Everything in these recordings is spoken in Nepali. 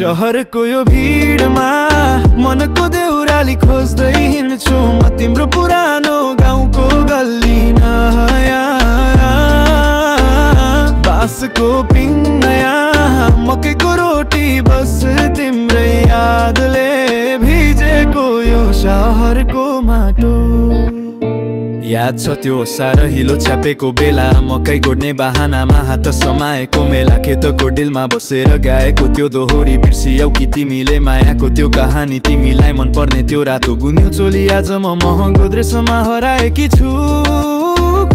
शहरको यो भिडमा मनको देउराली खोज्दै हिँड्छु म तिम्रो पुरानो गाउँको गल्ली नयाँ बाँसको पिङ नयाँ मकैको रोटी बस तिम्रै यादले भिजेको यो शहरको माटो याद छ त्यो साह्रो हिलो छ्यापेको बेला मकै गोड्ने बहानामा हात समाएको मेला खेतको डिलमा बसेर गाएको त्यो दोहोरी बिर्सियौ कि तिमीले मायाको त्यो कहानी तिमीलाई मन पर्ने त्यो रातो गुन्यौ चोली आज म महँगो दृश्यमा हराएकी छु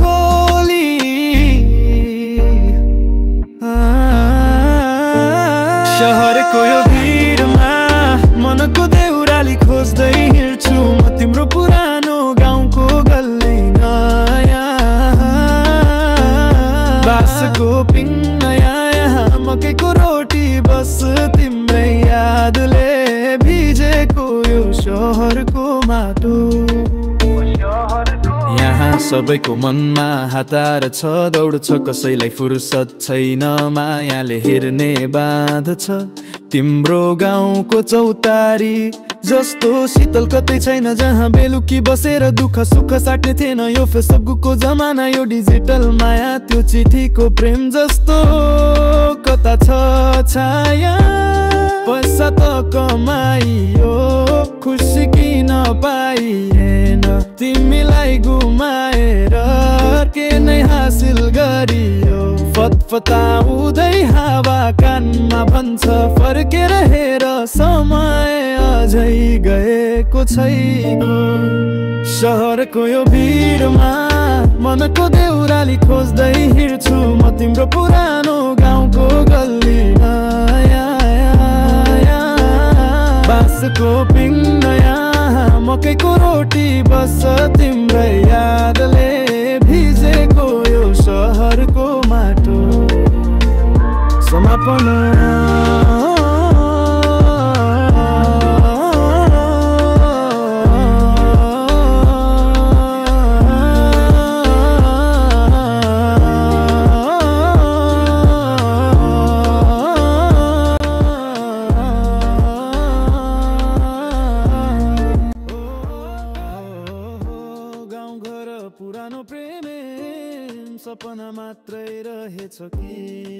खोली शहरको यो भिडमा मनको देउराली खोज्दै हिँड्छु म तिम्रो पुरानो गाउँको गल्ली बाँसको पिङ नयाँ मकैको रोटी बस तिम्रै यादले भिजेको यो शहरको माटो यहाँ सबैको मनमा हतार छ दौड छ कसैलाई फुर्सद छैन मायाले हेर्ने बाँध छ तिम्रो गाउँको चौतारी जस्तो शीतल कतै छैन जहाँ बेलुकी बसेर दुःख सुख साट्ने थिएन यो फेसबुकको जमाना यो डिजिटल माया त्यो चिठीको प्रेम जस्तो कता छ छाया पैसा त कमाइयो खुसी किन पाइएन तिमीलाई गुमाएर के नै हासिल गरियो फतफताउँदै हावा कानमा भन्छ फर्केर हेर समय अझै गएको छैन शहरको यो भिडमा मनको देउराली खोज्दै हिँड्छु म तिम्रो पुरानो गाउँको गल्ली बाँसको पिङ नयाँ मकैको रोटी बस तिम्रै यादले भिजेको यो शहरको माटो समापन पुरानो प्रेम सपना मात्रै रहेछ कि